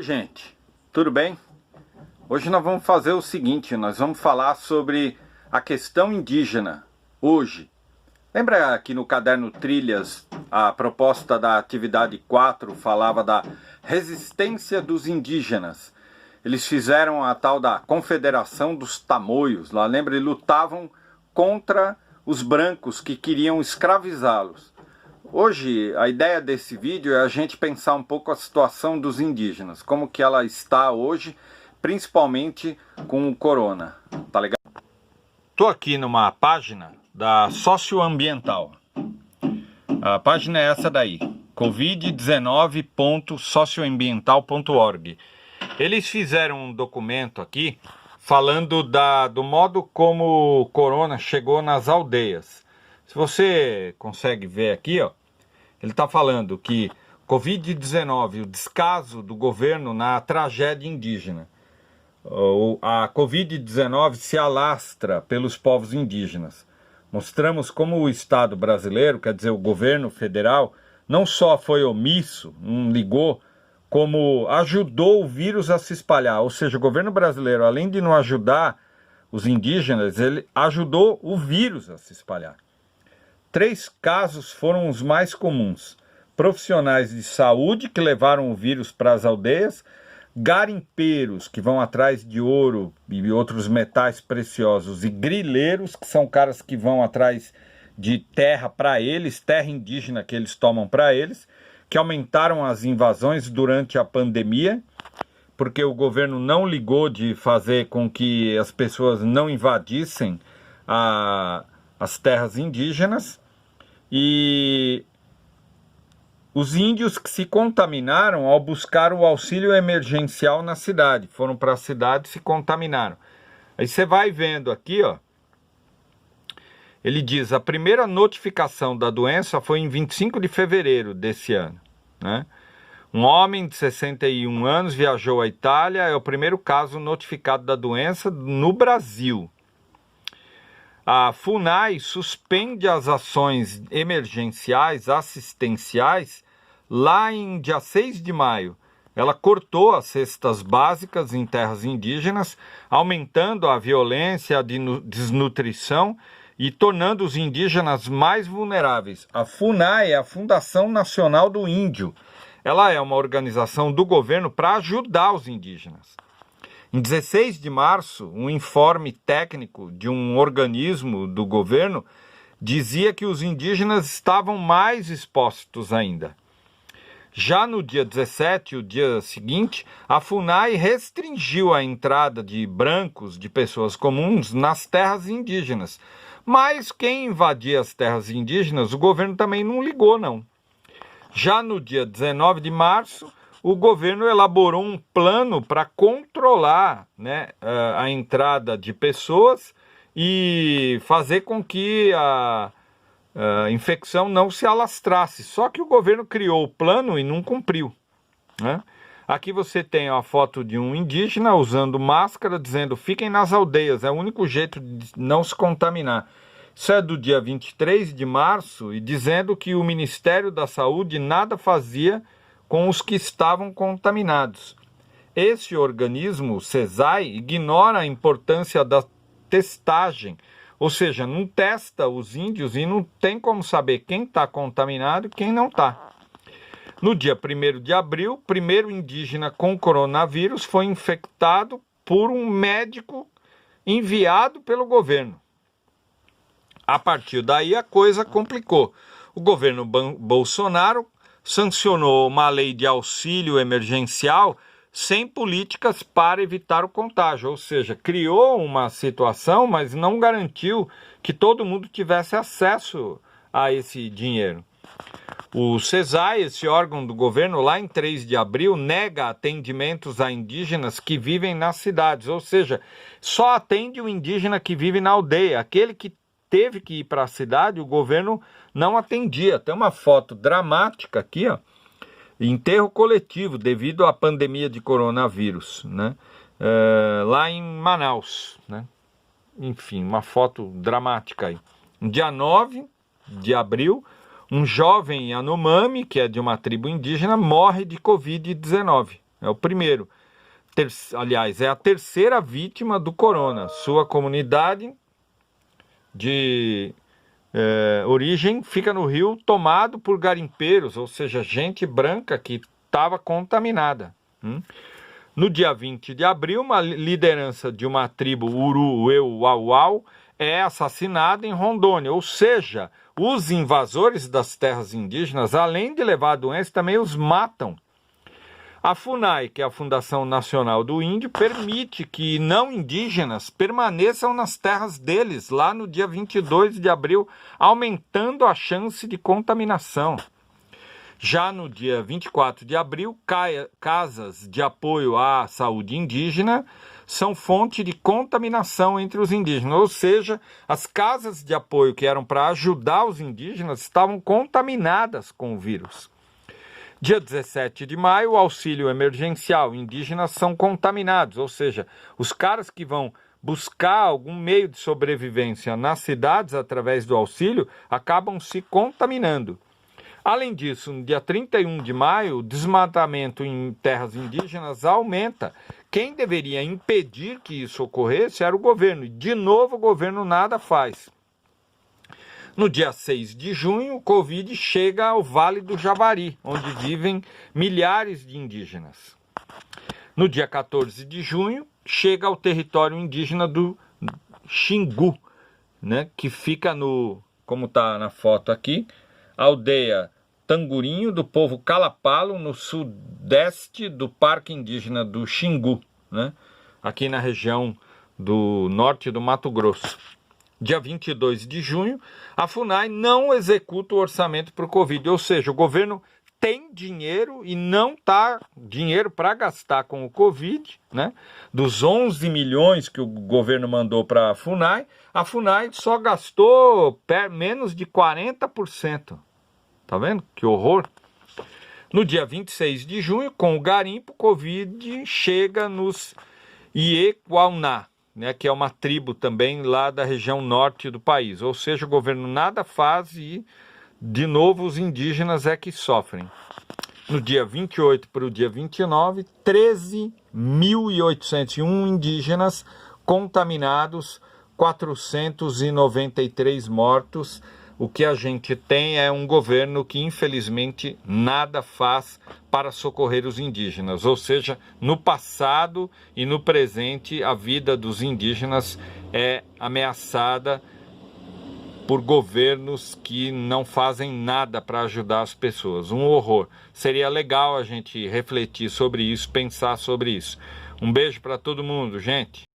Oi gente, tudo bem? Hoje nós vamos fazer o seguinte, nós vamos falar sobre a questão indígena, hoje. Lembra que no caderno Trilhas, a proposta da atividade 4 falava da resistência dos indígenas? Eles fizeram a tal da Confederação dos Tamoios, lá lembra? Eles lutavam contra os brancos que queriam escravizá-los. Hoje, a ideia desse vídeo é a gente pensar um pouco a situação dos indígenas, como que ela está hoje, principalmente com o corona, tá legal? Tô aqui numa página da Socioambiental. A página é essa daí, covid19.socioambiental.org. Eles fizeram um documento aqui falando do modo como o corona chegou nas aldeias. Se você consegue ver aqui, ó, ele está falando que Covid-19, o descaso do governo na tragédia indígena. A Covid-19 se alastra pelos povos indígenas. Mostramos como o Estado brasileiro, quer dizer, o governo federal, não só foi omisso, não ligou, como ajudou o vírus a se espalhar. Ou seja, o governo brasileiro, além de não ajudar os indígenas, ele ajudou o vírus a se espalhar. 3 casos foram os mais comuns: profissionais de saúde que levaram o vírus para as aldeias, garimpeiros que vão atrás de ouro e outros metais preciosos, e grileiros, que são caras que vão atrás de terra para eles, terra indígena que eles tomam para eles, que aumentaram as invasões durante a pandemia, porque o governo não ligou de fazer com que as pessoas não invadissem as terras indígenas. E os índios que se contaminaram ao buscar o auxílio emergencial na cidade, foram para a cidade e se contaminaram. Aí você vai vendo aqui, ó, ele diz: a primeira notificação da doença foi em 25 de fevereiro desse ano, né? Um homem de 61 anos viajou à Itália, é o primeiro caso notificado da doença no Brasil. A FUNAI suspende as ações emergenciais, assistenciais, lá em dia 6 de maio. Ela cortou as cestas básicas em terras indígenas, aumentando a violência, a desnutrição e tornando os indígenas mais vulneráveis. A FUNAI é a Fundação Nacional do Índio. Ela é uma organização do governo para ajudar os indígenas. Em 16 de março, um informe técnico de um organismo do governo dizia que os indígenas estavam mais expostos ainda. Já no dia 17, o dia seguinte, a FUNAI restringiu a entrada de brancos, de pessoas comuns, nas terras indígenas. Mas quem invadia as terras indígenas, o governo também não ligou, não. Já no dia 19 de março, o governo elaborou um plano para controlar, né, a entrada de pessoas e fazer com que a infecção não se alastrasse. Só que o governo criou o plano e não cumpriu, né? Aqui você tem a foto de um indígena usando máscara, dizendo: fiquem nas aldeias, é o único jeito de não se contaminar. Isso é do dia 23 de março, e dizendo que o Ministério da Saúde nada fazia com os que estavam contaminados. Esse organismo, o CESAI, ignora a importância da testagem, ou seja, não testa os índios e não tem como saber quem está contaminado e quem não está. No dia 1º de abril, o primeiro indígena com coronavírus foi infectado por um médico enviado pelo governo. A partir daí a coisa complicou. O governo Bolsonaro sancionou uma lei de auxílio emergencial sem políticas para evitar o contágio, ou seja, criou uma situação, mas não garantiu que todo mundo tivesse acesso a esse dinheiro. O CESAI, esse órgão do governo, lá em 3 de abril, nega atendimentos a indígenas que vivem nas cidades, ou seja, só atende o indígena que vive na aldeia. Aquele que teve que ir para a cidade, o governo não atendia. Tem uma foto dramática aqui, ó, enterro coletivo devido à pandemia de coronavírus, né? Lá em Manaus, né? Enfim, uma foto dramática aí. No dia 9 de abril, um jovem Yanomami, que é de uma tribo indígena, morre de Covid-19, É o primeiro. Aliás, é a terceira vítima do corona. Sua comunidade de origem fica no Rio, tomado por garimpeiros, ou seja, gente branca que estava contaminada. No dia 20 de abril, uma liderança de uma tribo Uruuau é assassinada em Rondônia, ou seja, os invasores das terras indígenas, além de levar a doença, também os matam. A FUNAI, que é a Fundação Nacional do Índio, permite que não indígenas permaneçam nas terras deles, lá no dia 22 de abril, aumentando a chance de contaminação. Já no dia 24 de abril, casas de apoio à saúde indígena são fonte de contaminação entre os indígenas, ou seja, as casas de apoio que eram para ajudar os indígenas estavam contaminadas com o vírus. Dia 17 de maio, o auxílio emergencial, indígenas são contaminados, ou seja, os caras que vão buscar algum meio de sobrevivência nas cidades através do auxílio acabam se contaminando. Além disso, no dia 31 de maio, o desmatamento em terras indígenas aumenta. Quem deveria impedir que isso ocorresse era o governo, e de novo o governo nada faz. No dia 6 de junho, o Covid chega ao Vale do Javari, onde vivem milhares de indígenas. No dia 14 de junho, chega ao território indígena do Xingu, né, que fica como está na foto aqui, aldeia Tangurinho do povo Calapalo, no sudeste do Parque Indígena do Xingu, né, aqui na região do norte do Mato Grosso. Dia 22 de junho, a FUNAI não executa o orçamento para o Covid, ou seja, o governo tem dinheiro e não está dinheiro para gastar com o Covid, né? Dos 11 milhões que o governo mandou para a FUNAI só gastou menos de 40%. Tá vendo? Que horror! No dia 26 de junho, com o garimpo, o Covid chega nos Iequauná, né, que é uma tribo também lá da região norte do país. Ou seja, o governo nada faz e, de novo, os indígenas é que sofrem. No dia 28 para o dia 29, 13.801 indígenas contaminados, 493 mortos. O que a gente tem é um governo que, infelizmente, nada faz para socorrer os indígenas. Ou seja, no passado e no presente, a vida dos indígenas é ameaçada por governos que não fazem nada para ajudar as pessoas. Um horror. Seria legal a gente refletir sobre isso, pensar sobre isso. Um beijo para todo mundo, gente.